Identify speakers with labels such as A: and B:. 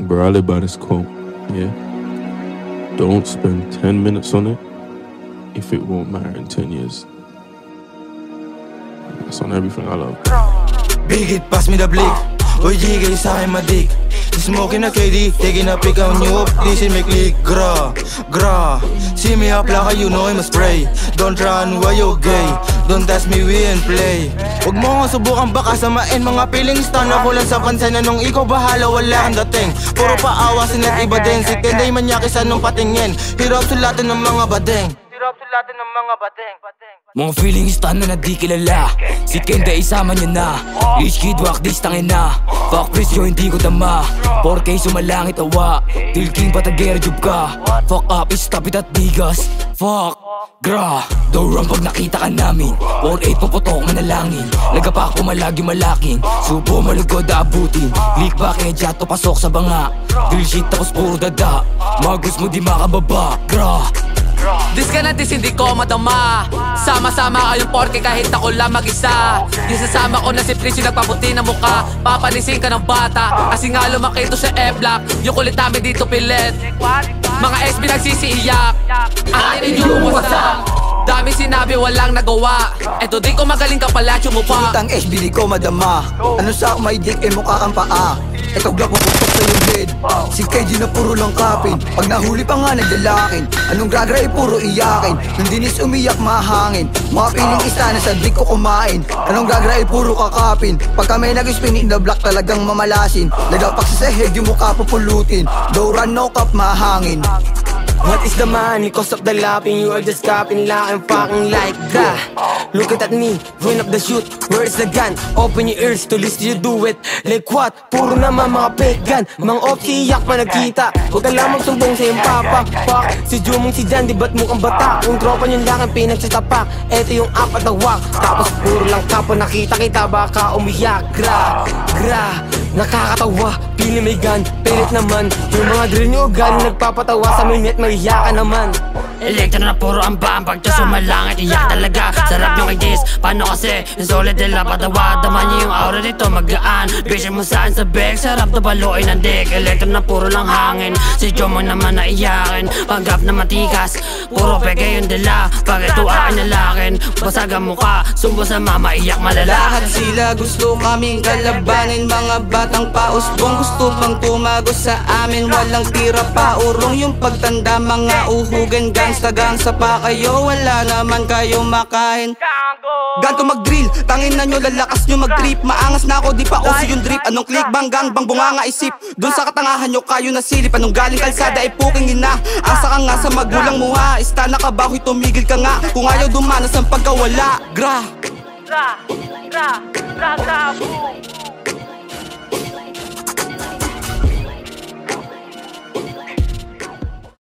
A: Bro, I live by this quote, yeah? Don't spend 10 minutes on it if it won't matter in 10 years. That's on everything I love.
B: Biggie, pass me the blick. Uy, G, kayo sa'kin madik. Smoking a KD, taking a pic on you. Listen, make leak, gra. See me up like you know I'm a spray. Don't run, why you gay? Don't test me, we ain't play. Huwag mo nga subukan baka samain mga feelings. Tana ko lang sa pansin na nung ikaw bahala, wala kang dating. Puro paawa, sinat iba din. Si Tenday manyakis anong patingin. Hirap sulatan ng mga badeng.
C: Mga feelings tan na di kilala. Si Kenda isama niya na. Rich kid walk this tangin na. Fuck presyo hindi ko tama. 4K sumalangit awa. Till king patagera job ka. Fuck up stop it at bigas. Fuck gra. Don't run pag nakita ka namin. 4-8 paputok manalangin. Lagapak pumalagi malaking. Subo malugod abutin. Click back jato pasok sa banga. Drill shit tapos puro dada. Magus mo di makababa. Gra.
D: Dis ka na dis hindi ko madama. Sama-sama kayong porke kahit ako lang mag-isa. Yung sasama ko na si Prince yung nagpaputi ng muka. Papalisin ka ng bata kasi nga lumaki ito sa F-Block. Yung kulit namin dito pilit. Mga SB nagsisiiyak. Akin yung wasak. Dami sinabi walang nagawa. Eto di ko magaling ka pala tsumupa.
B: Utang SB di ko madama. Ano sa may dik eh mukha kang paa. Eto gla puputok sa yung head. Si KG na puro lang kapin. Pag nahuli pa nga naglalakin. Anong gagra eh puro iyakin. Nung dinis umiyak mahangin. Mga piling isa na sa dik ko kumain. Anong gagra eh puro kakapin. Pagka may nag-spin in the block talagang mamalasin. Lagapak sa head yung mukha pupulutin. Don't run no cup mahangin.
E: What is the money? Cost of the lapping. You are just capping like I'm fucking like that. Look at me, run up the shoot. Where is the gun? Open your ears to listen you do it. Like what? Puro naman mga pegan. Mga opsi iyak pa nagkita. Huwag ka lamang sumbong sa iyong papa. Fuck, si Jumong si Jan, di ba't mukhang bata? Kung tropa nyo lang ang pinagsatapak. Eto yung apat na wak. Tapos puro lang kapo nakita kita baka umiyak. Gra, nakakatawa, pili may gun, pilit naman. Yung mga drill nyo galing nagpapatawa sa minute, mahiya ka naman.
C: Elektro na puro ang pag siya sumalangit, iyak talaga. Sarap yung ideas, paano kasi yung solid nila patawa. Daman niyo yung aura dito magaan. Bisyo mo saan sa bag, sarap na baluin ng dick. Elektro na puro lang hangin, si Jomo naman naiyakin. Panggap na matikas, puro peke yung dila. Pag ito akin nalakin, basag ang mukha, sumbo sa mama, iyak malala.
B: Lahat sila gusto kaming kalabanin. Mga batang pausbong gusto pang tumagos sa amin. Walang tira pa urong yung pagtanda. Mga uhugan gangsta pa kayo. Wala naman kayo makain. Ganto mag-drill, tangin na nyo, lalakas nyo mag-trip. Maangas na ako, di pa uso yung drip. Anong click, bang gang, bang bunganga isip. Doon sa katangahan nyo, kayo nasilip. Anong galing kalsada, ay puking ina. Asa ka nga sa magulang mo ha. Ista na ka ba, huy tumigil ka nga. Kung ayaw dumanas ang pagkawala. Gra, boom.